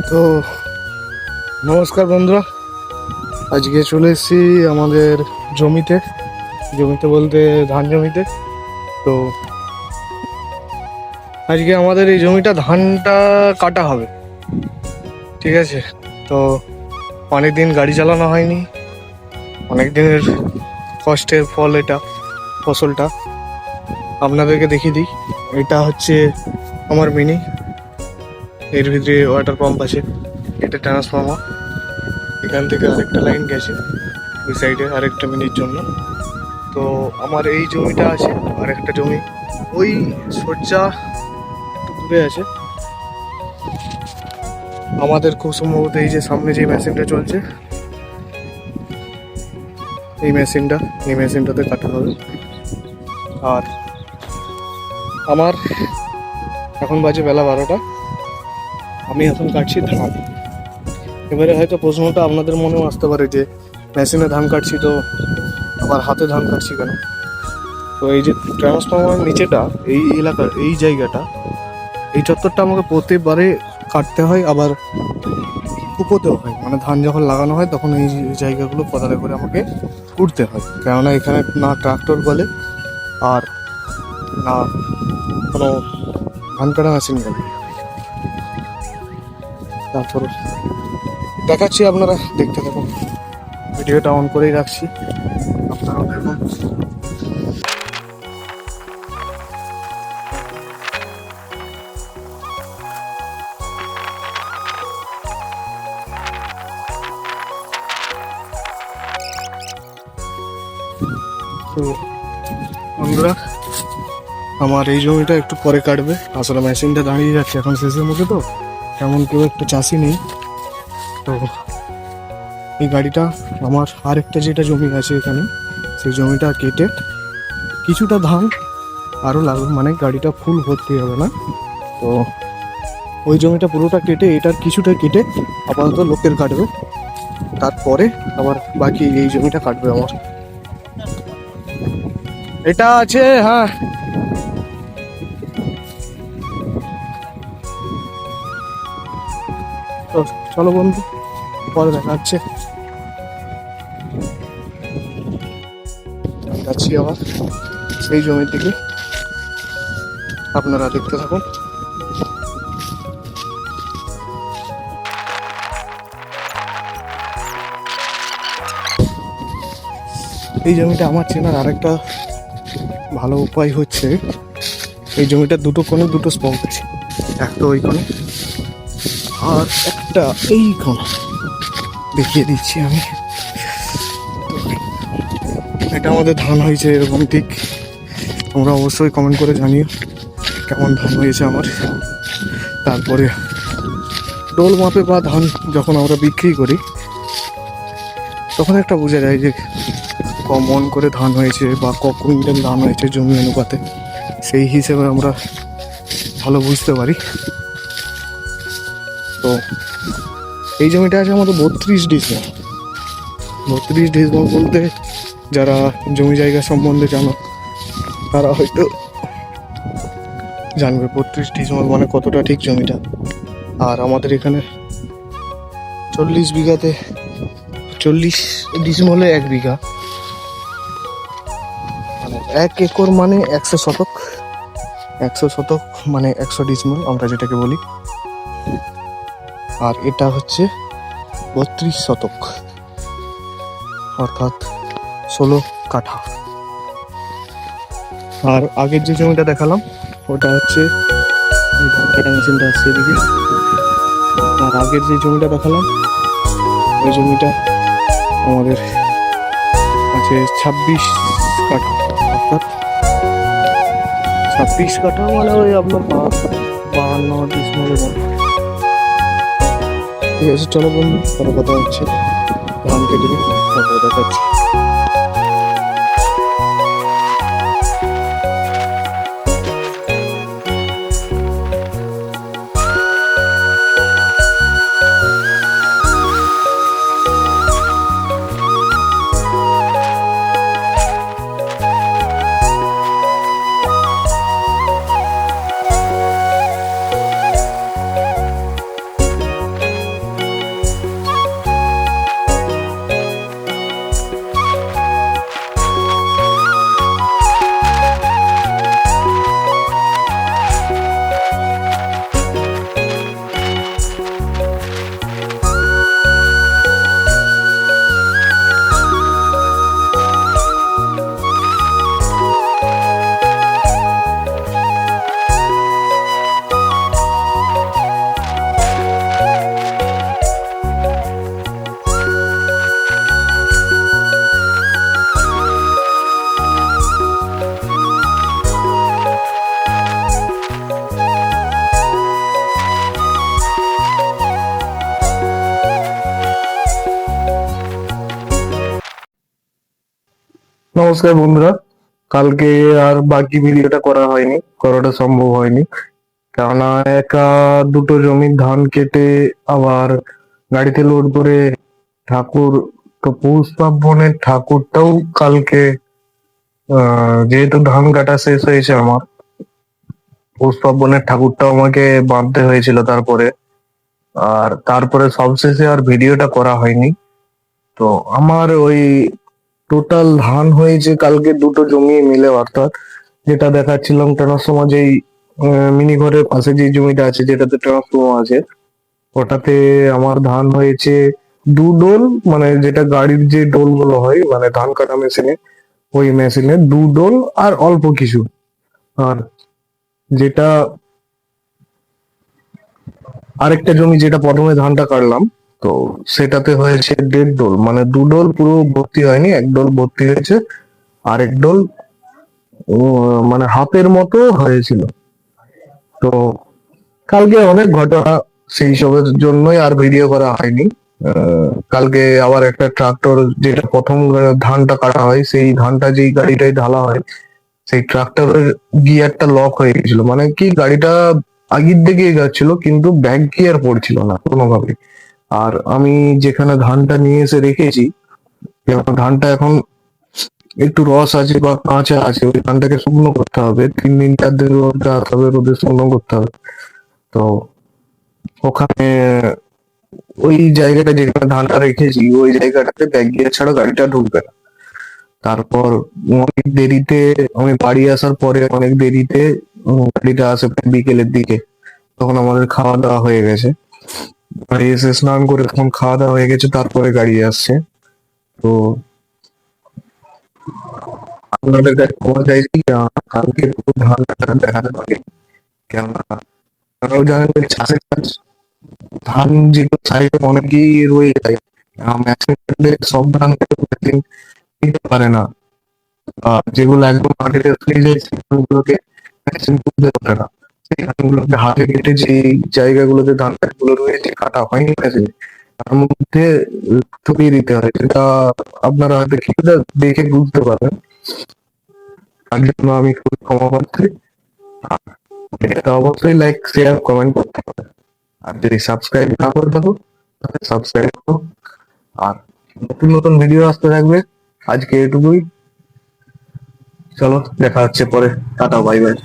তো নমস্কার বন্ধুরা, আজকে চলে এসেছি আমাদের জমিতে। জমিতে বলতে ধান জমিতে। তো আজকে আমাদের এই জমিটা ধানটা কাটা হবে, ঠিক আছে। তো অনেক দিন গাড়ি চালানো হয়নি, অনেক দিনের কষ্টের ফল এটা, ফসলটা আপনাদেরকে দেখিয়ে দিই। এটা হচ্ছে আমার মিনি, এর ভিতরে ওয়াটার পাম্প আছে, এটা ট্রান্সফর্মার। এখান থেকে আরেকটা লাইন গেছে ওই সাইডে আরেকটা মিনির জন্য। তো আমার এই জমিটা আছে, আর একটা জমি ওই সজ্জা একটু দূরে আছে। আমাদের খুব সম্ভবত এই যে সামনে যে মেশিনটা চলছে, এই মেশিনটাতে কাটা হবে। আর আমার এখন বাজে বেলা 12টা, আমি এখন কাটছি ধান। এবারে হয়তো প্রশ্নটা আপনাদের মনেও আসতে পারে যে মেশিনে ধান কাটছি তো আবার হাতে ধান কাটছি কেন। তো এই যে ট্রান্সফরমার নিচেটা, এই এলাকার এই জায়গাটা, এই চত্বরটা আমাকে প্রতিবারে কাটতে হয়, আবার কুপোতেও হয়। মানে ধান যখন লাগানো হয় তখন এই জায়গাগুলো কোদালে করে আমাকে কুড়তে হয়, কেননা এখানে না ট্রাক্টর বলে আর না কোনো ধান কাটা মেশিন বলে। তারপর দেখাচ্ছি, আপনারা দেখতে থাকুন। ভিডিওটা অন করেই রাখছি, আপনারাও দেখুন। তো বন্ধুরা, আমার এই জমিটা একটু পরে কাটবে। আসলে মেশিনটা দাঁড়িয়ে যাচ্ছে এখন শেষের মুখে, তো তেমন কেউ একটা চাষি নেই। তো এই গাড়িটা আমার আরেকটা যেটা জমি আছে এখানে, সেই জমিটা কেটে কিছুটা ধান আরও লাগবে, মানে গাড়িটা ফুল ভর্তি হবে না। তো ওই জমিটা পুরোটা কেটে, এটার কিছুটা কেটে আপাতত লোকের কাটবে, তারপরে আবার বাকি এই জমিটা কাটবে আমার। এটা আছে, হ্যাঁ। তো চলো বন্ধু, পরে দেখা যাচ্ছে। যাচ্ছি আবার সেই জমির দিকে, আপনারা দেখতে থাকুন। এই জমিটা আমার চেনার আরেকটা ভালো উপায় হচ্ছে, এই জমিটা দুটো কোণে দুটো স্পট আছে, একটা ওই কোণে আর একটা এই কোণে, দেখিয়ে দিচ্ছি আমি। এটা আমাদের ধান হয়েছে এরকম, ঠিক। তোমরা অবশ্যই কমেন্ট করে জানিও কেমন ধান হয়েছে আমার। তারপরে ডোল মাপে বা ধান যখন আমরা বিক্রি করি তখন একটা বোঝা যায় যে কমন করে ধান হয়েছে বা ক কুইন্টাল ধান হয়েছে জমি অনুপাতে, সেই হিসেবে আমরা ভালো বুঝতে পারি। তো এই জমিটা আছে আমাদের 32 ডিসমিল। 32 ডিসমিল বলতে যারা জমি জায়গা সম্বন্ধে জানো তারা হয়তো জানবে 32 ডিসমিল মানে কতটা ঠিক জমিটা। আর আমাদের এখানে 40 বিঘাতে 40 ডিসমিলে 1 বিঘা, মানে 1 একর মানে 100 শতক। 100 শতক মানে 100 ডিসমিল আমরা যেটাকে বলি। আর এটা হচ্ছে 32 শতক, অর্থাৎ 16 কাঠা। আর আগের যে জমিটা দেখালাম ওটা হচ্ছে ধান কাটা মেশিনটা আসছে এদিকে। আর আগের যে জমিটা দেখালাম ওই জমিটা আমাদের আছে 26 কাঠা, অর্থাৎ 26 কাঠা মানে ওই আপনার 52 ডিসমিলের মতো। ঠিক আছে, চলো বন্ধু, পরে কথা হচ্ছে। ধান কেটে দিই, তারপরে দেখাচ্ছি। নমস্কার বন্ধুরা, কালকে আর বাকি ভিডিওটা করাটা সম্ভব হয়নি, কেননা একা দুটো জমির ধান কেটে আবার গাড়িতে লোড করে ঠাকুর, তো পৌষ পার্বণের ঠাকুরটাও কালকে, যেহেতু ধান কাটা শেষ হয়েছে আমার, পৌষ পার্বণের ঠাকুরটাও আমাকে বাঁধতে হয়েছিল তারপরে সবশেষে আর ভিডিওটা করা হয়নি। তো আমার ওই টোটাল ধান হয়েছে কালকে দুটো জমি মিলে, অর্থাৎ যেটা দেখাচ্ছিলাম ট্রান্সফর্মার, যেই মিনি ঘরের পাশে যে জমিটা আছে যেটাতে ট্রান্সফর্মার আছে, ওটাতে আমার ধান হয়েছে 2 ডোল, মানে যেটা গাড়ির যে ডোল গুলো হয় মানে ধান কাটা মেশিনে, ওই মেশিনে 2 ডোল আর অল্প কিছু। আর যেটা আরেকটা জমি যেটা প্রথমে ধানটা কাটলাম, তো সেটাতে হয়েছে 1.5 ডোল, মানে 2 ডোল পুরো ভর্তি হয়নি, 1 ডোল ভর্তি হয়েছে, আর 1 ডোল মানে হাফের মতো হয়েছিল। তো কালকে অনেক ঘটনা, সেই সবের জন্যই আর ভিডিও করা হয়নি। কালকে আবার একটা ট্রাক্টর, যেটা প্রথম ধানটা কাটা হয়, সেই ধানটা যেই গাড়িটাই ঢালা হয়, সেই ট্রাক্টরের গিয়ারটা লক হয়ে গেছিল, মানে কি গাড়িটা আগের দিকে যাচ্ছিল কিন্তু ব্যাক গিয়ার পড়ছিল না কোনোভাবে। আর আমি যেখানে ধানটা নিয়ে এসে রেখেছি, যেমন ধানটা এখন একটু রস আছে বা কাঁচা আছে, ওই ধানটাকে শুকনো করতে হবে, 3 দিন 4 দিন রোদ দেওয়াতে হবে, রোদে শুকনো করতে হবে। তো ওখানে ওই জায়গাটা যেখানে ধানটা রেখেছি, ওই জায়গাটাতে ব্যাক গিয়ার ছাড়া গাড়িটা ঢুকবে না। তারপর অনেক দেরিতে, আমি বাড়ি আসার পরে অনেক দেরিতে গাড়িটা আসে, প্রায় বিকেলের দিকে, তখন আমাদের খাওয়া দাওয়া হয়ে গেছে। বাড়ি এসে স্নান করে তখন খাওয়া দাওয়া হয়ে গেছে, তারপরে গাড়ি আসছে। তো আপনাদের কাছে ক্ষমা চাইছি, কালকে পুরো ধান কাটা দেখাতে পারি, কেননা আপনারাও জানেন যে চাষের কাজ, ধান যেগুলো সাইডে অনেকেই রয়ে যায়, ম্যাক্সিমাম সব ধান মেশিন নিতে পারে না, যেগুলো একদম মাটিতে ফেলে যায় সেগুলোকে মেশিন তুলতে পারে না, সেই ধানগুলোকে হাতে কেটে যে জায়গাগুলোতে ধান গুলো রয়েছে কাটা হয়নি মেশিনে, তার মধ্যে ছড়িয়ে দিতে হয়, যেটা আপনারা হয়তো কিছুটা দেখে বুঝতে পারবেন। তার জন্য আমি খুবই ক্ষমা প্রার্থী। আর এটা অবশ্যই লাইক শেয়ার কমেন্ট করতে হবে, আর যদি সাবস্ক্রাইব না করে থাকো তাহলে সাবস্ক্রাইব করো। আর নতুন নতুন ভিডিও আসতে থাকবে। আজকে এটুকুই, চলো দেখা হচ্ছে পরে, টাটা বাই বাই।